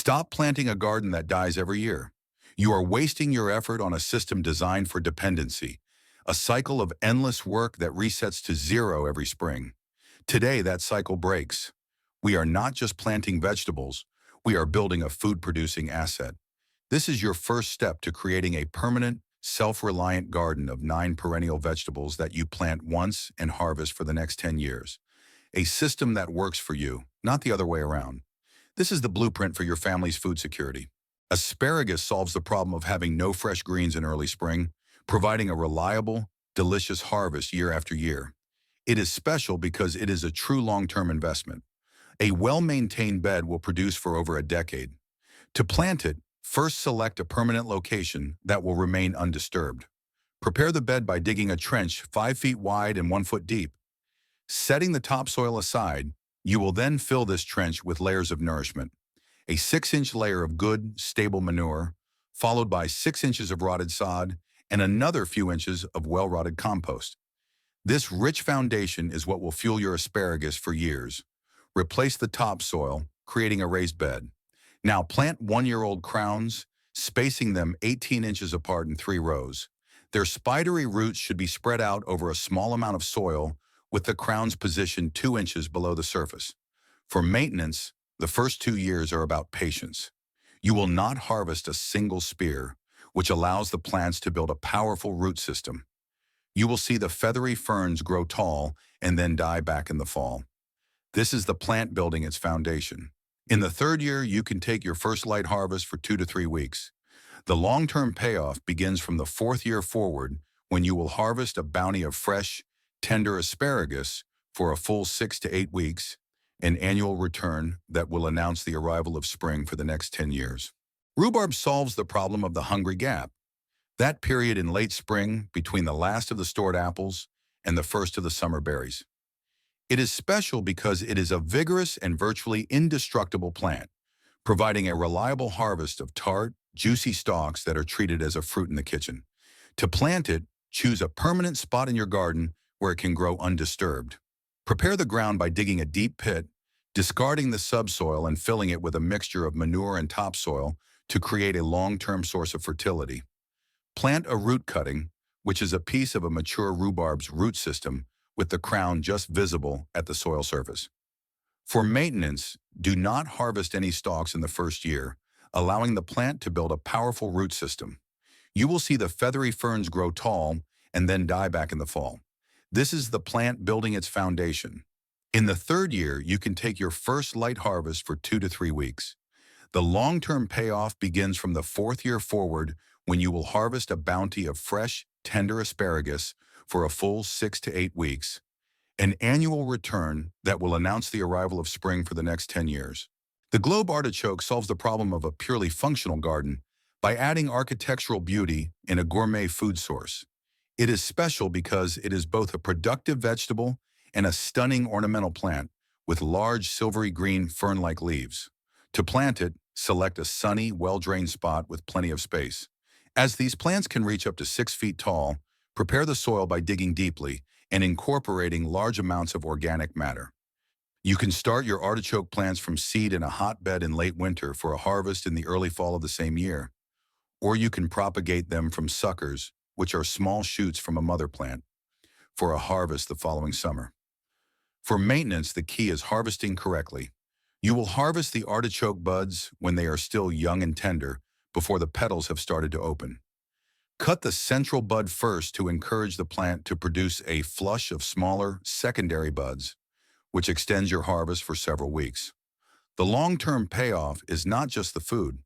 Stop planting a garden that dies every year. You are wasting your effort on a system designed for dependency, a cycle of endless work that resets to zero every spring. Today, that cycle breaks. We are not just planting vegetables, we are building a food-producing asset. This is your first step to creating a permanent, self-reliant garden of 9 perennial vegetables that you plant once and harvest for the next 10 years. A system that works for you, not the other way around. This is the blueprint for your family's food security. Asparagus solves the problem of having no fresh greens in early spring, providing a reliable, delicious harvest year after year. It is special because it is a true long-term investment. A well-maintained bed will produce for over a decade. To plant it, first select a permanent location that will remain undisturbed. Prepare the bed by digging a trench 5 feet wide and 1 foot deep. Setting the topsoil aside, you will then fill this trench with layers of nourishment. A 6-inch layer of good, stable manure, followed by 6 inches of rotted sod and another few inches of well-rotted compost. This rich foundation is what will fuel your asparagus for years. Replace the topsoil, creating a raised bed. Now plant 1-year-old crowns, spacing them 18 inches apart in 3 rows. Their spidery roots should be spread out over a small amount of soil, with the crowns positioned 2 inches below the surface. For maintenance, the first 2 years are about patience. You will not harvest a single spear, which allows the plants to build a powerful root system. You will see the feathery ferns grow tall and then die back in the fall. This is the plant building its foundation. In the 3rd year, you can take your first light harvest for 2 to 3 weeks. The long-term payoff begins from the 4th year forward, when you will harvest a bounty of fresh, tender asparagus for a full 6 to 8 weeks, an annual return that will announce the arrival of spring for the next 10 years. Rhubarb solves the problem of the hungry gap, that period in late spring between the last of the stored apples and the first of the summer berries. It is special because it is a vigorous and virtually indestructible plant, providing a reliable harvest of tart, juicy stalks that are treated as a fruit in the kitchen. To plant it, choose a permanent spot in your garden where it can grow undisturbed. Prepare the ground by digging a deep pit, discarding the subsoil and filling it with a mixture of manure and topsoil to create a long-term source of fertility. Plant a root cutting, which is a piece of a mature rhubarb's root system with the crown just visible at the soil surface. For maintenance, do not harvest any stalks in the first year, allowing the plant to build a powerful root system. You will see the feathery ferns grow tall and then die back in the fall. This is the plant building its foundation. In the 3rd year, you can take your first light harvest for 2 to 3 weeks. The long-term payoff begins from the 4th year forward, when you will harvest a bounty of fresh, tender asparagus for a full 6 to 8 weeks, an annual return that will announce the arrival of spring for the next 10 years. The globe artichoke solves the problem of a purely functional garden by adding architectural beauty in a gourmet food source. It is special because it is both a productive vegetable and a stunning ornamental plant with large silvery green fern-like leaves. To plant it, select a sunny, well-drained spot with plenty of space. As these plants can reach up to 6 feet tall, prepare the soil by digging deeply and incorporating large amounts of organic matter. You can start your artichoke plants from seed in a hotbed in late winter for a harvest in the early fall of the same year, or you can propagate them from suckers, which are small shoots from a mother plant, for a harvest the following summer. For maintenance, the key is harvesting correctly. You will harvest the artichoke buds when they are still young and tender, before the petals have started to open. Cut the central bud first to encourage the plant to produce a flush of smaller, secondary buds, which extends your harvest for several weeks. The long-term payoff is not just the food.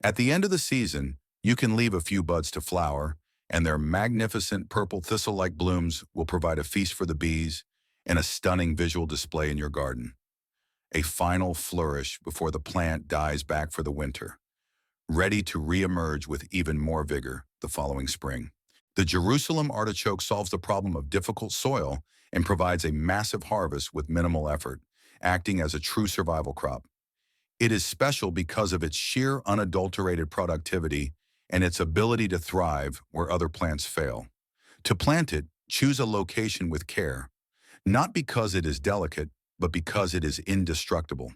At the end of the season, you can leave a few buds to flower, and their magnificent purple thistle-like blooms will provide a feast for the bees and a stunning visual display in your garden. A final flourish before the plant dies back for the winter, ready to re-emerge with even more vigor the following spring. The Jerusalem artichoke solves the problem of difficult soil and provides a massive harvest with minimal effort, acting as a true survival crop. It is special because of its sheer unadulterated productivity and its ability to thrive where other plants fail. To plant it, choose a location with care, not because it is delicate, but because it is indestructible.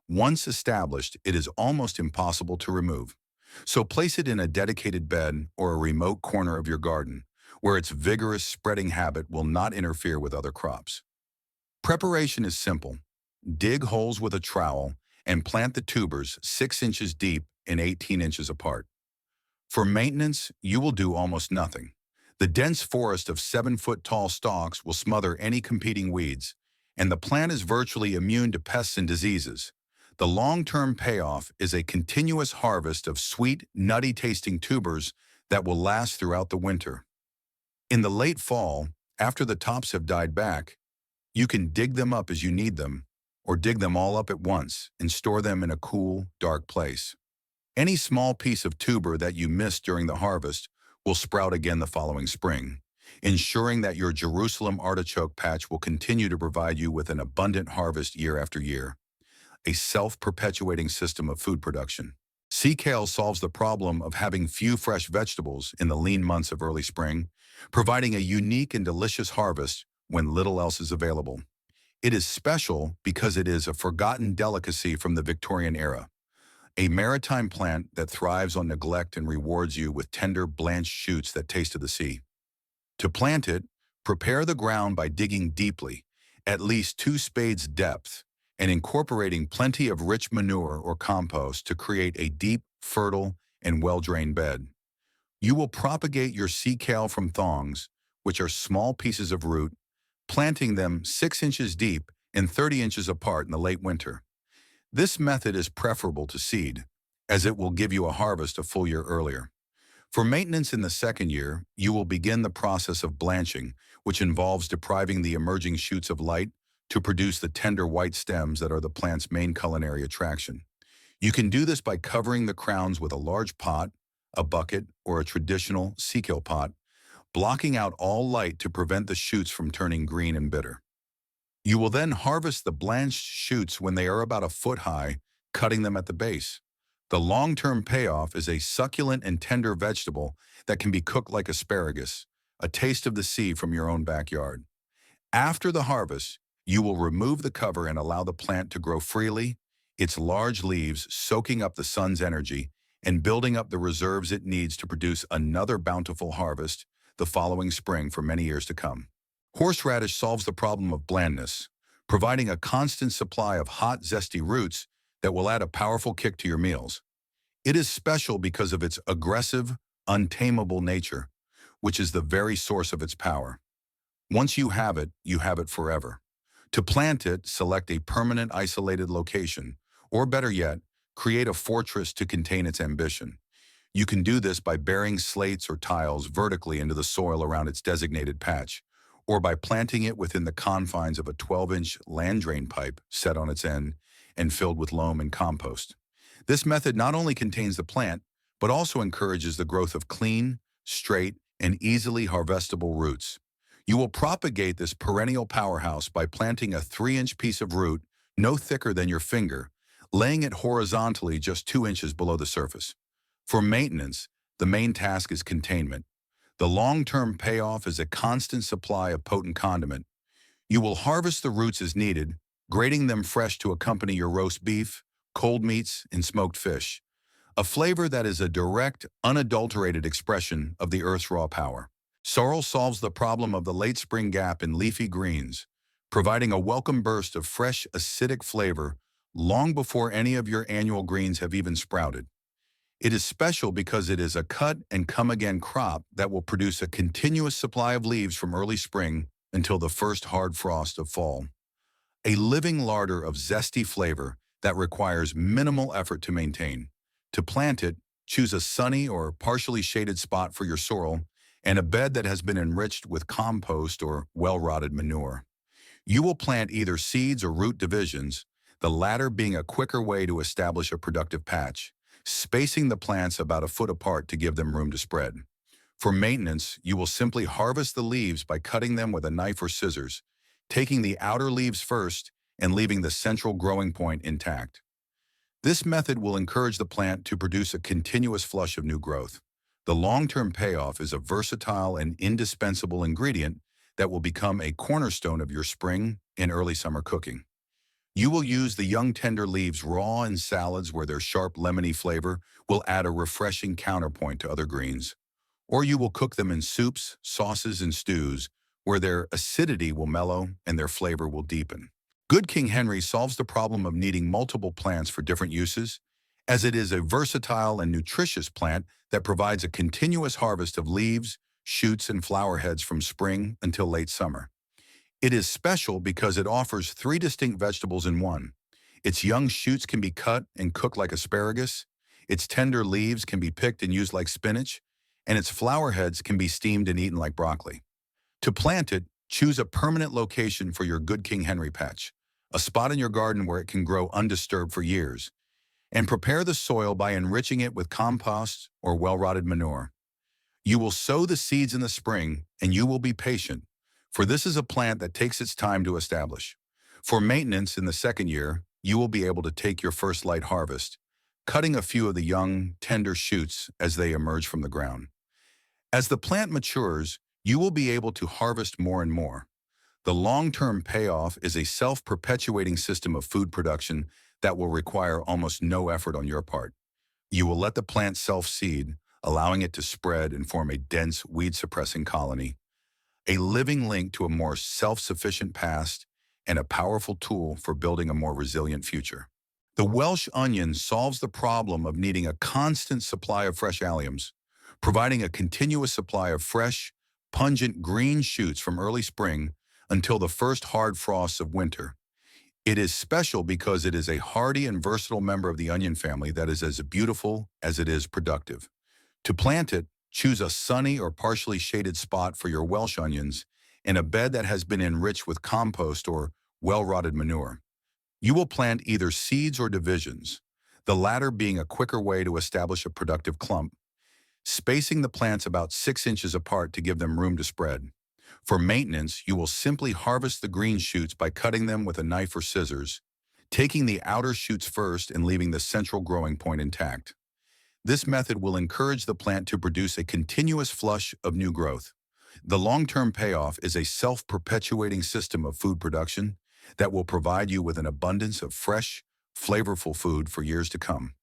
Once established, it is almost impossible to remove. So place it in a dedicated bed or a remote corner of your garden, where its vigorous spreading habit will not interfere with other crops. Preparation is simple. Dig holes with a trowel and plant the tubers 6 inches deep and 18 inches apart. For maintenance, you will do almost nothing. The dense forest of 7-foot tall stalks will smother any competing weeds, and the plant is virtually immune to pests and diseases. The long-term payoff is a continuous harvest of sweet, nutty-tasting tubers that will last throughout the winter. In the late fall, after the tops have died back, you can dig them up as you need them, or dig them all up at once and store them in a cool, dark place. Any small piece of tuber that you missed during the harvest will sprout again the following spring, ensuring that your Jerusalem artichoke patch will continue to provide you with an abundant harvest year after year, a self-perpetuating system of food production. Sea kale solves the problem of having few fresh vegetables in the lean months of early spring, providing a unique and delicious harvest when little else is available. It is special because it is a forgotten delicacy from the Victorian era, a maritime plant that thrives on neglect and rewards you with tender, blanched shoots that taste of the sea. To plant it, prepare the ground by digging deeply, at least 2 spades depth, and incorporating plenty of rich manure or compost to create a deep, fertile, and well-drained bed. You will propagate your sea kale from thongs, which are small pieces of root, planting them 6 inches deep and 30 inches apart in the late winter. This method is preferable to seed, as it will give you a harvest a full year earlier. For maintenance in the second year, you will begin the process of blanching, which involves depriving the emerging shoots of light to produce the tender white stems that are the plant's main culinary attraction. You can do this by covering the crowns with a large pot, a bucket, or a traditional sea kale pot, blocking out all light to prevent the shoots from turning green and bitter. You will then harvest the blanched shoots when they are about a foot high, cutting them at the base. The long-term payoff is a succulent and tender vegetable that can be cooked like asparagus, a taste of the sea from your own backyard. After the harvest, you will remove the cover and allow the plant to grow freely, its large leaves soaking up the sun's energy and building up the reserves it needs to produce another bountiful harvest the following spring for many years to come. Horseradish solves the problem of blandness, providing a constant supply of hot, zesty roots that will add a powerful kick to your meals. It is special because of its aggressive, untamable nature, which is the very source of its power. Once you have it forever. To plant it, select a permanent isolated location, or better yet, create a fortress to contain its ambition. You can do this by burying slates or tiles vertically into the soil around its designated patch, or by planting it within the confines of a 12-inch land drain pipe set on its end and filled with loam and compost. This method not only contains the plant, but also encourages the growth of clean, straight, and easily harvestable roots. You will propagate this perennial powerhouse by planting a 3-inch piece of root no thicker than your finger, laying it horizontally just 2 inches below the surface. For maintenance, the main task is containment. The long-term payoff is a constant supply of potent condiment. You will harvest the roots as needed, grating them fresh to accompany your roast beef, cold meats, and smoked fish, a flavor that is a direct, unadulterated expression of the earth's raw power. Sorrel solves the problem of the late spring gap in leafy greens, providing a welcome burst of fresh, acidic flavor long before any of your annual greens have even sprouted. It is special because it is a cut-and-come-again crop that will produce a continuous supply of leaves from early spring until the first hard frost of fall. A living larder of zesty flavor that requires minimal effort to maintain. To plant it, choose a sunny or partially shaded spot for your sorrel and a bed that has been enriched with compost or well-rotted manure. You will plant either seeds or root divisions, the latter being a quicker way to establish a productive patch, spacing the plants about a foot apart to give them room to spread. For maintenance, you will simply harvest the leaves by cutting them with a knife or scissors, taking the outer leaves first and leaving the central growing point intact. This method will encourage the plant to produce a continuous flush of new growth. The long-term payoff is a versatile and indispensable ingredient that will become a cornerstone of your spring and early summer cooking. You will use the young tender leaves raw in salads where their sharp lemony flavor will add a refreshing counterpoint to other greens. Or you will cook them in soups, sauces, and stews where their acidity will mellow and their flavor will deepen. Good King Henry solves the problem of needing multiple plants for different uses, as it is a versatile and nutritious plant that provides a continuous harvest of leaves, shoots, and flower heads from spring until late summer. It is special because it offers three distinct vegetables in one. Its young shoots can be cut and cooked like asparagus, its tender leaves can be picked and used like spinach, and its flower heads can be steamed and eaten like broccoli. To plant it, choose a permanent location for your Good King Henry patch, a spot in your garden where it can grow undisturbed for years, and prepare the soil by enriching it with compost or well-rotted manure. You will sow the seeds in the spring, and you will be patient, for this is a plant that takes its time to establish. For maintenance in the second year, you will be able to take your first light harvest, cutting a few of the young, tender shoots as they emerge from the ground. As the plant matures, you will be able to harvest more and more. The long-term payoff is a self-perpetuating system of food production that will require almost no effort on your part. You will let the plant self-seed, allowing it to spread and form a dense, weed-suppressing colony, a living link to a more self-sufficient past and a powerful tool for building a more resilient future. The Welsh onion solves the problem of needing a constant supply of fresh alliums, providing a continuous supply of fresh, pungent green shoots from early spring until the first hard frosts of winter. It is special because it is a hardy and versatile member of the onion family that is as beautiful as it is productive. To plant it, choose a sunny or partially shaded spot for your Welsh onions in a bed that has been enriched with compost or well-rotted manure. You will plant either seeds or divisions, the latter being a quicker way to establish a productive clump, spacing the plants about 6 inches apart to give them room to spread. For maintenance, you will simply harvest the green shoots by cutting them with a knife or scissors, taking the outer shoots first and leaving the central growing point intact. This method will encourage the plant to produce a continuous flush of new growth. The long-term payoff is a self-perpetuating system of food production that will provide you with an abundance of fresh, flavorful food for years to come.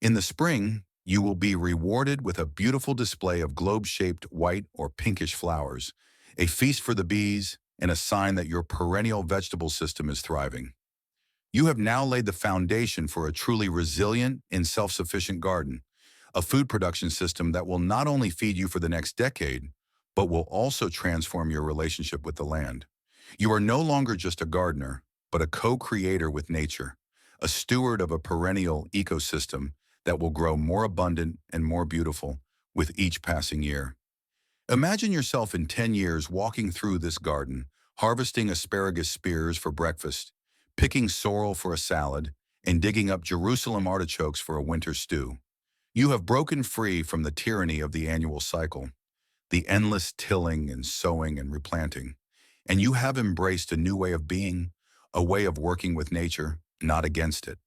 In the spring, you will be rewarded with a beautiful display of globe-shaped white or pinkish flowers, a feast for the bees, and a sign that your perennial vegetable system is thriving. You have now laid the foundation for a truly resilient and self-sufficient garden, a food production system that will not only feed you for the next decade, but will also transform your relationship with the land. You are no longer just a gardener, but a co-creator with nature, a steward of a perennial ecosystem that will grow more abundant and more beautiful with each passing year. Imagine yourself in 10 years walking through this garden, harvesting asparagus spears for breakfast, picking sorrel for a salad, and digging up Jerusalem artichokes for a winter stew. You have broken free from the tyranny of the annual cycle, the endless tilling and sowing and replanting, and you have embraced a new way of being, a way of working with nature, not against it.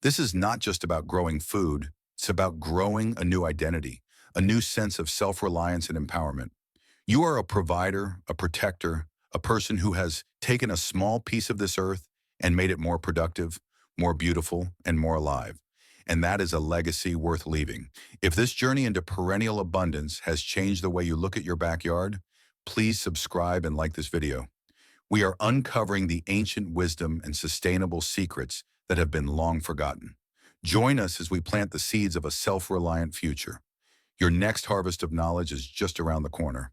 This is not just about growing food, it's about growing a new identity, a new sense of self-reliance and empowerment. You are a provider, a protector, a person who has taken a small piece of this earth and made it more productive, more beautiful, and more alive. And that is a legacy worth leaving. If this journey into perennial abundance has changed the way you look at your backyard, please subscribe and like this video. We are uncovering the ancient wisdom and sustainable secrets that have been long forgotten. Join us as we plant the seeds of a self-reliant future. Your next harvest of knowledge is just around the corner.